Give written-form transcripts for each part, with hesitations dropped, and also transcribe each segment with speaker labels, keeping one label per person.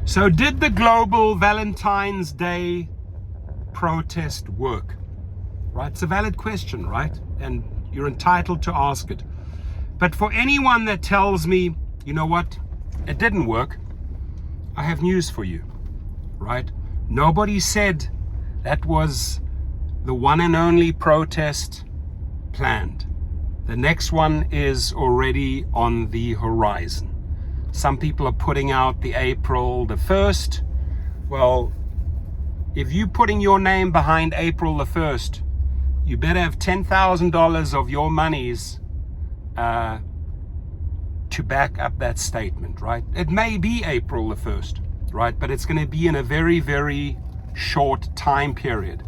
Speaker 1: So did the global Valentine's Day protest work? Right? It's a valid question, right? And you're entitled to ask it. But for anyone that tells me, you know what, it didn't work, I have news for you, right? Nobody said that was the one and only protest planned. The next one is already on the horizon. Some people are putting out the April the 1st. Well, if you're putting your name behind April the 1st, you better have $10,000 of your monies to back up that statement, right? It may be April the 1st, right? But it's going to be in a very, very short time period.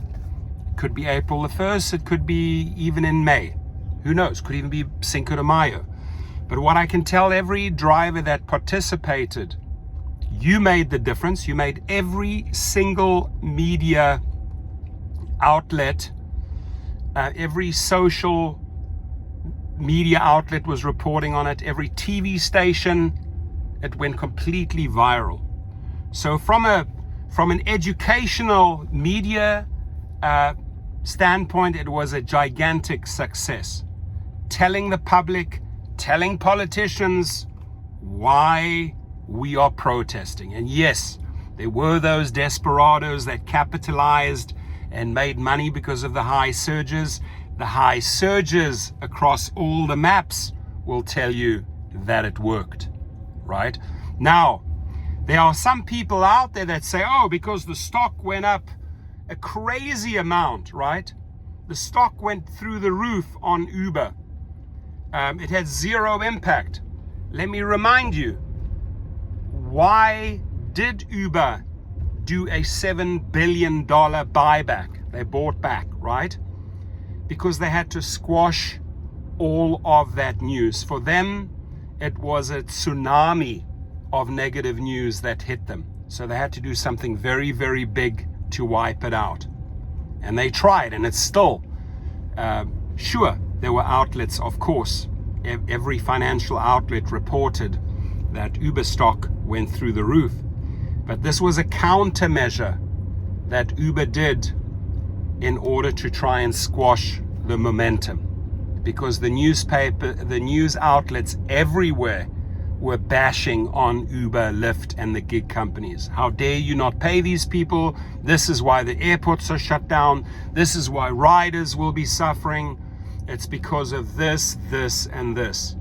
Speaker 1: It could be April the 1st. It could be even in May. Who knows? Could even be Cinco de Mayo. But what I can tell every driver that participated, you made the difference. You made every single media outlet, every social media outlet was reporting on it. Every TV station, it went completely viral. So from an educational media standpoint, it was a gigantic success. Telling the public, telling politicians why we are protesting. And yes, there were those desperados that capitalized and made money because of the high surges. The high surges across all the maps will tell you that it worked, right? Now, there are some people out there that say, oh, because the stock went up a crazy amount, right? The stock went through the roof on Uber. It had zero impact. Let me remind you, why did Uber do a $7 billion buyback? They bought back, right? Because they had to squash all of that news. For them, it was a tsunami of negative news that hit them. So they had to do something very, very big to wipe it out. And they tried, and it's still, sure, there were outlets, of course. Every financial outlet reported that Uber stock went through the roof. But this was a countermeasure that Uber did in order to try and squash the momentum, because the news outlets everywhere were bashing on Uber, Lyft, and the gig companies. How dare you not pay these people? This is why the airports are shut down. This is why riders will be suffering. It's because of this, this, and this.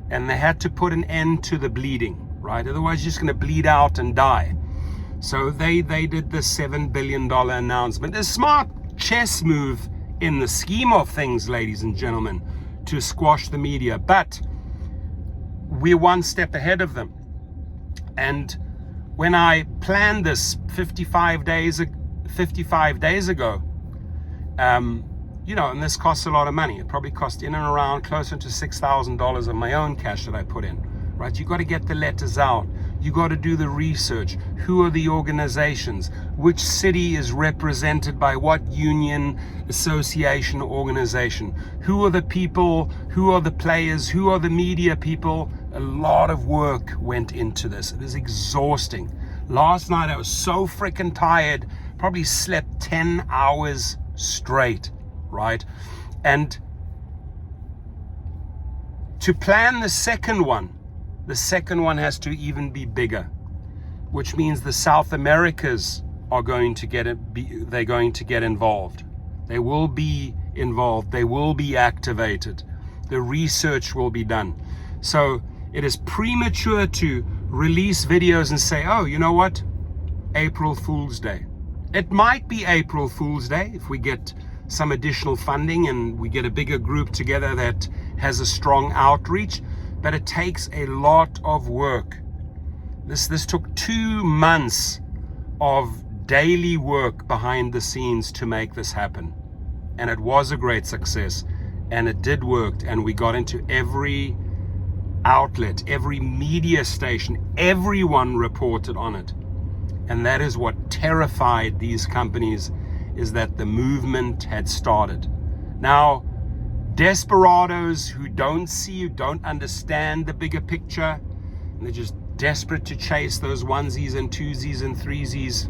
Speaker 1: And they had to put an end to the bleeding, right? Otherwise, you're just going to bleed out and die. So they did the $7 billion announcement. A smart chess move in the scheme of things, ladies and gentlemen, to squash the media. But we're one step ahead of them. And when I planned this 55 days ago, and this costs a lot of money. It probably cost in and around closer to $6,000 of my own cash that I put in, right? You got to get the letters out. You got to do the research. Who are the organizations? Which city is represented by what union, association, organization? Who are the people? Who are the players? Who are the media people? A lot of work went into this. It is exhausting. Last night I was so freaking tired, probably slept 10 hours straight, right? And to plan the second one has to even be bigger, which means the South Americas are going to get involved. They will be involved. They will be activated. The research will be done. So it is premature to release videos and say, oh, you know what? April Fool's Day. It might be April Fool's Day if we get some additional funding and we get a bigger group together that has a strong outreach. But it takes a lot of work. This took 2 months of daily work behind the scenes to make this happen. And it was a great success. And it did work. And we got into every outlet, every media station. Everyone reported on it. And that is what terrified these companies, is that the movement had started. Now, desperados who don't understand the bigger picture, and they're just desperate to chase those onesies and twosies and threesies,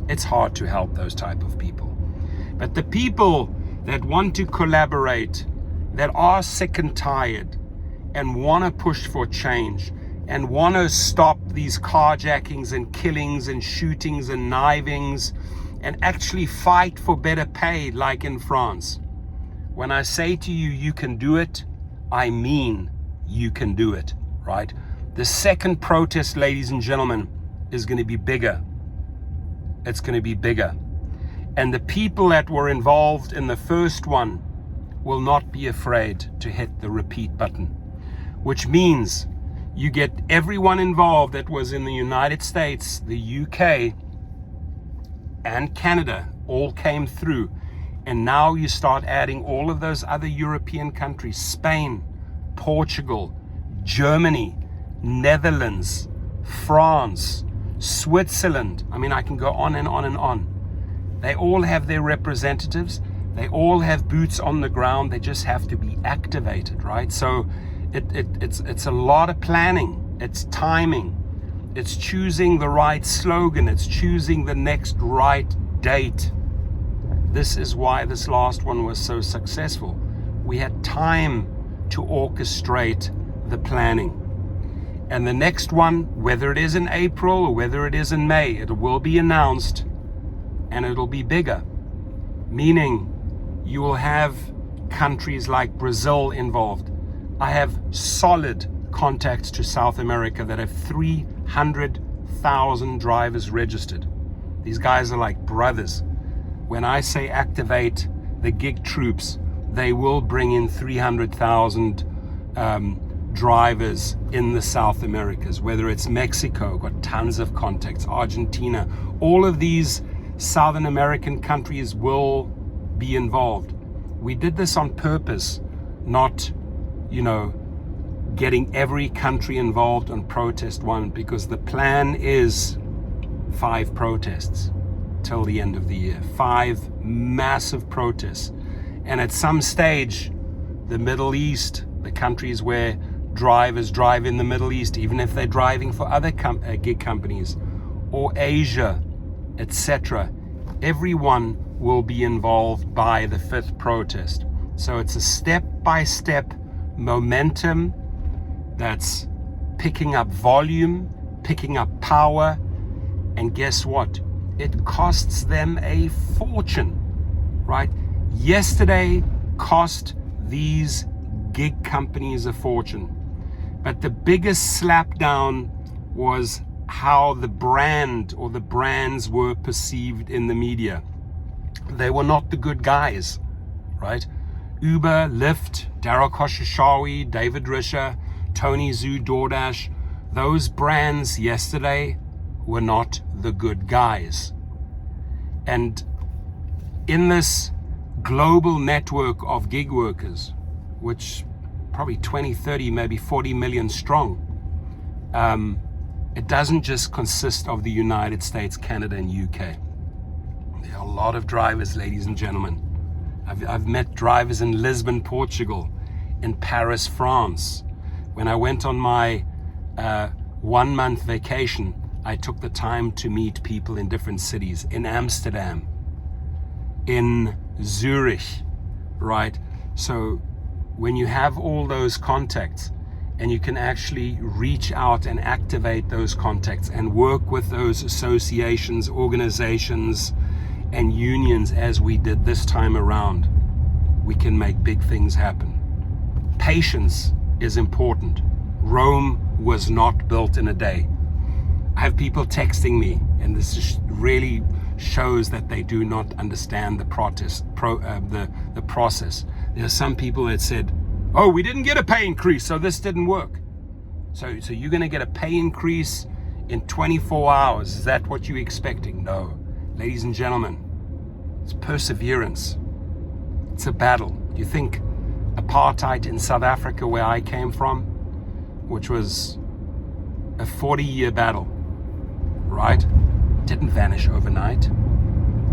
Speaker 1: it's hard to help those type of people. But the people that want to collaborate, that are sick and tired and want to push for change and want to stop these carjackings and killings and shootings and knivings and actually fight for better pay like in France. When I say to you, you can do it, I mean you can do it, right? The second protest, ladies and gentlemen, is going to be bigger. It's going to be bigger. And the people that were involved in the first one will not be afraid to hit the repeat button, which means you get everyone involved that was in the United States, the UK, and Canada all came through. And now you start adding all of those other European countries, Spain, Portugal, Germany, Netherlands, France, Switzerland. I mean, I can go on and on and on. They all have their representatives. They all have boots on the ground. They just have to be activated, right? So it's a lot of planning. It's timing. It's choosing the right slogan. It's choosing the next right date. This is why this last one was so successful. We had time to orchestrate the planning. And the next one, whether it is in April or whether it is in May, it will be announced and it'll be bigger. Meaning you will have countries like Brazil involved. I have solid contacts to South America that have 300,000 drivers registered. These guys are like brothers. When I say activate the gig troops, they will bring in 300,000 drivers in the South Americas, whether it's Mexico, got tons of contacts, Argentina, all of these Southern American countries will be involved. We did this on purpose, not, getting every country involved on protest one, because the plan is 5 protests till the end of the year. 5 massive protests. And at some stage, the Middle East, the countries where drivers drive in the Middle East, even if they're driving for other gig companies, or Asia, etc., everyone will be involved by the 5th protest. So it's a step-by-step momentum that's picking up volume, picking up power, and guess what? It costs them a fortune, right? Yesterday cost these gig companies a fortune. But the biggest slap down was how the brand or the brands were perceived in the media. They were not the good guys, right? Uber, Lyft, Daryl Khosrowshahi, David Risher, Tony Zhu, DoorDash, those brands yesterday were not the good guys. And in this global network of gig workers, which probably 20, 30, maybe 40 million strong, it doesn't just consist of the United States, Canada, and UK. There are a lot of drivers, ladies and gentlemen. I've met drivers in Lisbon, Portugal, in Paris, France. When I went on my 1-month vacation, I took the time to meet people in different cities, in Amsterdam, in Zurich, right? So when you have all those contacts and you can actually reach out and activate those contacts and work with those associations, organizations, and unions as we did this time around, we can make big things happen. Patience is important. Rome was not built in a day. I have people texting me, and this just really shows that they do not understand the process. There are some people that said, "Oh, we didn't get a pay increase, so this didn't work." So you're going to get a pay increase in 24 hours. Is that what you're expecting? No. Ladies and gentlemen, it's perseverance. It's a battle. You think apartheid in South Africa, where I came from, which was a 40-year battle, right? Didn't vanish overnight.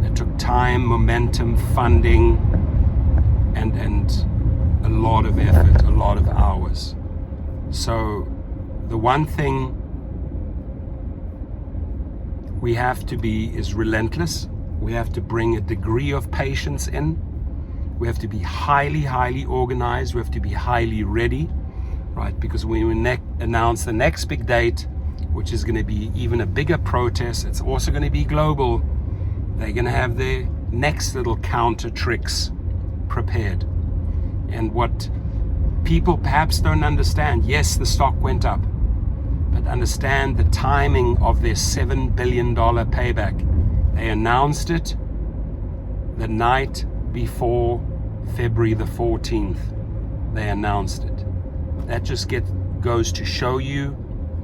Speaker 1: It took time, momentum, funding, and a lot of effort, a lot of hours. So the one thing we have to be is relentless. We have to bring a degree of patience in. We have to be highly, highly organized. We have to be highly ready, right? Because when we announce the next big date, which is going to be even a bigger protest, it's also going to be global. They're going to have their next little counter tricks prepared. And what people perhaps don't understand, yes, the stock went up, but understand the timing of their $7 billion payback. They announced it the night before February the 14th. They announced it. That just goes to show you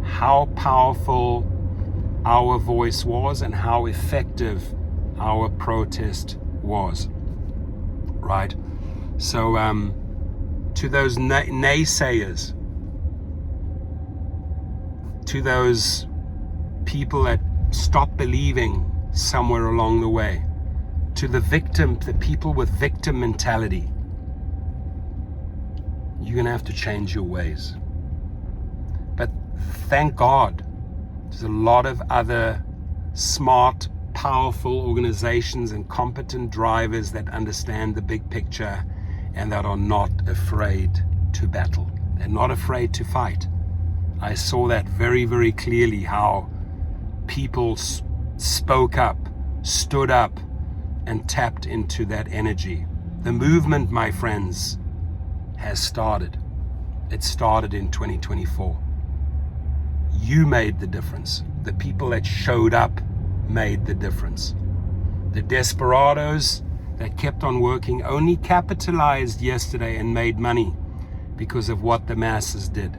Speaker 1: how powerful our voice was and how effective our protest was, right? So to those naysayers, to those people that stop believing somewhere along the way, to the people with victim mentality, you're going to have to change your ways. But thank God, there's a lot of other smart, powerful organizations and competent drivers that understand the big picture and that are not afraid to battle. They're not afraid to fight. I saw that very, very clearly, how people spoke up, stood up, and tapped into that energy. The movement, my friends, has started. It started in 2024. You made the difference. The people that showed up made the difference. The desperados that kept on working only capitalized yesterday and made money because of what the masses did.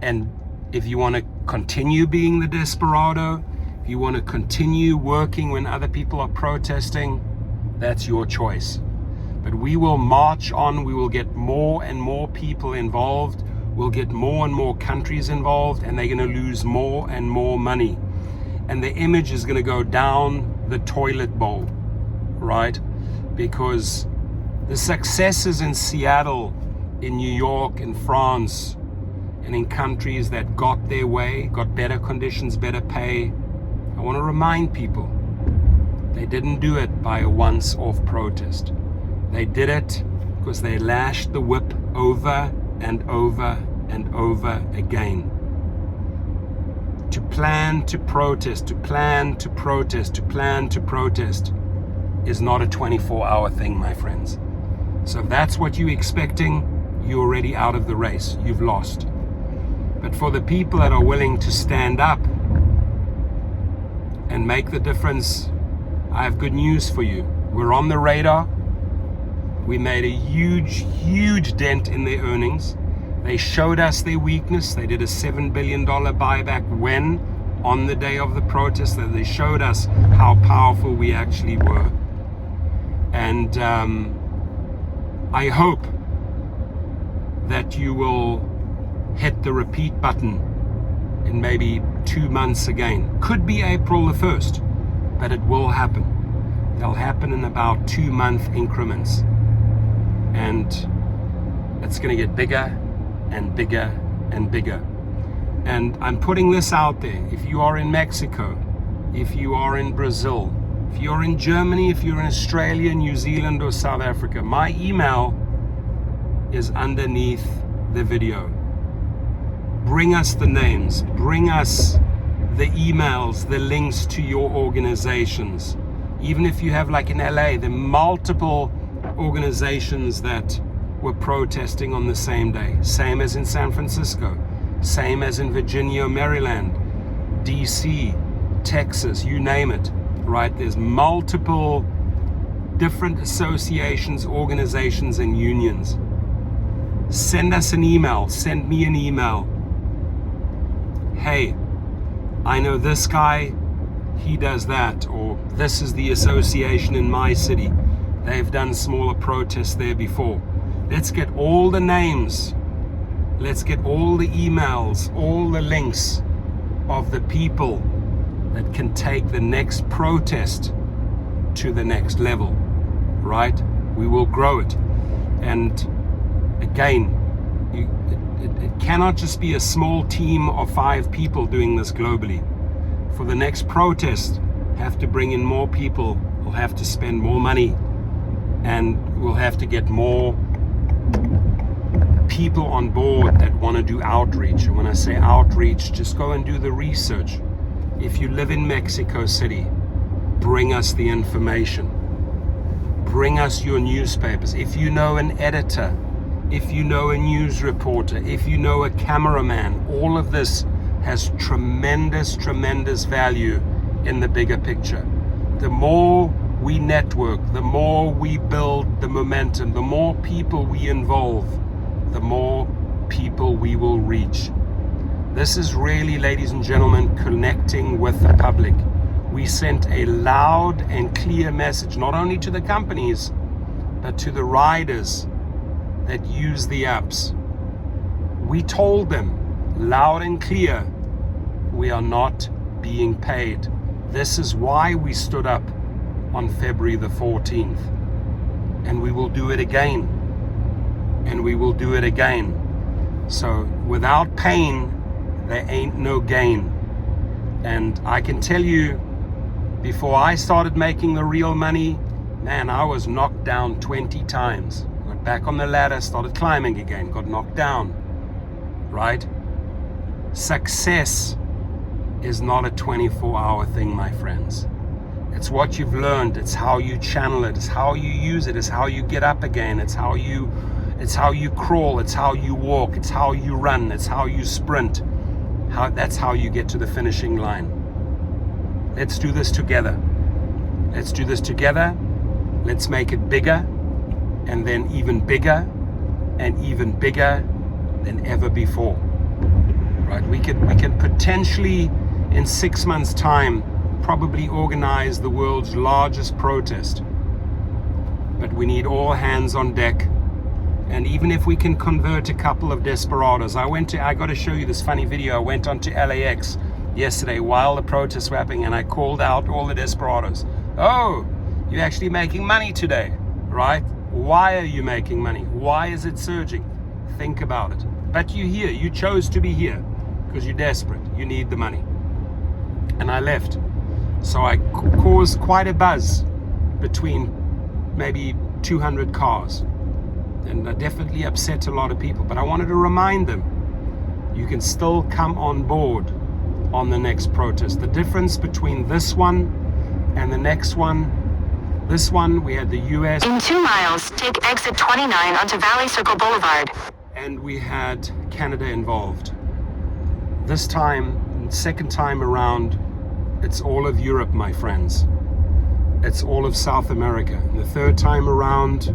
Speaker 1: And if you want to continue being the desperado, if you want to continue working when other people are protesting, that's your choice. But we will march on. We will get more and more people involved. We'll get more and more countries involved, and they're going to lose more and more money. And the image is going to go down the toilet bowl, right? Because the successes in Seattle, in New York, in France, and in countries that got their way, got better conditions, better pay, I want to remind people, they didn't do it by a once-off protest. They did it because they lashed the whip over and over and over again. To plan to protest, to plan to protest, to plan to protest is not a 24-hour thing, my friends. So if that's what you're expecting, you're already out of the race. You've lost. But for the people that are willing to stand up and make the difference, I have good news for you. We're on the radar. We made a huge, huge dent in their earnings. They showed us their weakness. They did a $7 billion buyback when? On the day of the protest. That they showed us how powerful we actually were. And I hope that you will hit the repeat button in maybe 2 months again. Could be April the 1st, but it will happen. They'll happen in about 2-month increments. And it's going to get bigger and bigger and bigger. And I'm putting this out there. If you are in Mexico, if you are in Brazil, if you're in Germany, if you're in Australia, New Zealand, or South Africa, my email is underneath the video. Bring us the names, bring us the emails, the links to your organizations. Even if you have, like in LA, the multiple organizations that were protesting on the same day, same as in San Francisco, same as in Virginia, Maryland, DC, Texas, you name it, right? There's multiple different associations, organizations, and unions. Send us an email, send me an email. Hey, I know this guy, he does that, or this is the association in my city. They've done smaller protests there before. Let's get all the names. Let's get all the emails, all the links of the people that can take the next protest to the next level, right? We will grow it. And again, it cannot just be a small team of 5 people doing this globally. for the next protest, have to bring in more people, we'll have to spend more money, and we'll have to get more people on board that want to do outreach. And when I say outreach, just go and do the research. If you live in Mexico City, bring us the information. Bring us your newspapers. If you know an editor, if you know a news reporter, if you know a cameraman, all of this has tremendous, tremendous value in the bigger picture. The more we network, the more we build the momentum, the more people we involve, the more people we will reach. This is really, ladies and gentlemen, connecting with the public. We sent a loud and clear message, not only to the companies, but to the riders that use the apps. We told them loud and clear, we are not being paid. This is why we stood up on February the 14th. And we will do it again. And we will do it again. So without pain, there ain't no gain. And I can tell you, before I started making the real money, man, I was knocked down 20 times. Got back on the ladder, started climbing again, got knocked down, right? Success is not a 24-hour thing, my friends. It's what you've learned. It's how you channel it. It's how you use it. It's how you get up again. It's how you crawl. It's how you walk. It's how you run. It's how you sprint. That's how you get to the finishing line. Let's do this together. Let's do this together. Let's make it bigger, and then even bigger, and even bigger than ever before. Right? We can potentially, in 6 months' time, probably organize the world's largest protest. But we need all hands on deck. And even if we can convert a couple of desperados, I got to show you this funny video. I went onto LAX yesterday while the protests were happening, and I called out all the desperados. Oh, you're actually making money today, right? Why are you making money? Why is it surging? Think about it. But you're here. You chose to be here because you're desperate. You need the money. And I left. So I caused quite a buzz between maybe 200 cars. And I definitely upset a lot of people. But I wanted to remind them, you can still come on board on the next protest. The difference between this one and the next one, this one we had the US.
Speaker 2: In 2 miles, take exit 29 onto Valley Circle Boulevard.
Speaker 1: And we had Canada involved. This time, second time around, it's all of Europe, my friends. It's all of South America. And the third time around,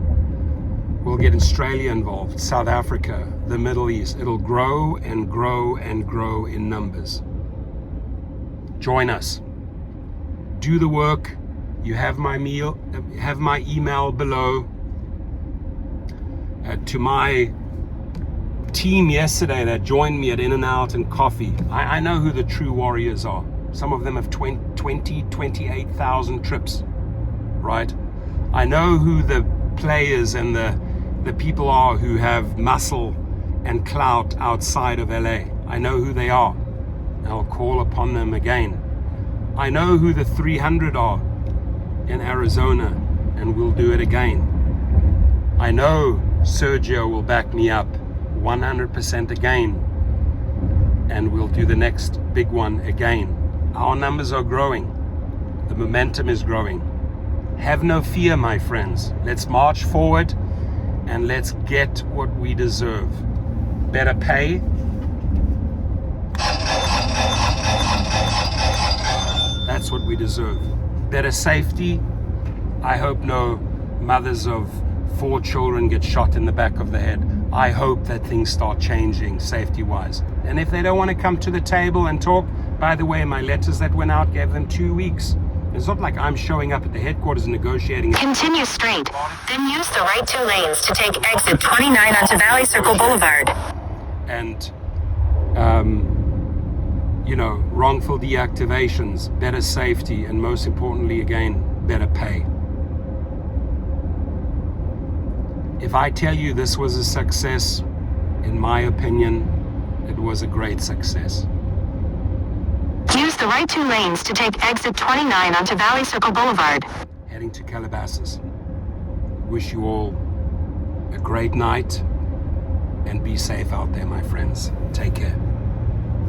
Speaker 1: we'll get Australia involved, South Africa, the Middle East. It'll grow and grow and grow in numbers. Join us. Do the work. You have my email below. To my team yesterday that joined me at In-N-Out and Coffee, I know who the true warriors are. Some of them have 28,000 trips, right? I know who the players and the people are who have muscle and clout outside of LA. I know who they are. I'll call upon them again. I know who the 300 are in Arizona, and we'll do it again. I know Sergio will back me up 100% again, and we'll do the next big one again. Our numbers are growing. The momentum is growing. Have no fear, my friends. Let's march forward and let's get what we deserve. Better pay. That's what we deserve. Better safety. I hope no mothers of 4 children get shot in the back of the head. I hope that things start changing safety-wise. And if they don't want to come to the table and talk, by the way, my letters that went out gave them 2 weeks. It's not like I'm showing up at the headquarters and negotiating.
Speaker 2: Continue straight, then use the right 2 lanes to take exit 29 onto Valley Circle Boulevard.
Speaker 1: And, wrongful deactivations, better safety, and most importantly, again, better pay. If I tell you this was a success, in my opinion, it was a great success.
Speaker 2: Use the the right 2 lanes to take exit 29 onto Valley Circle Boulevard.
Speaker 1: Heading to Calabasas. Wish you all a great night and be safe out there, my friends. Take care.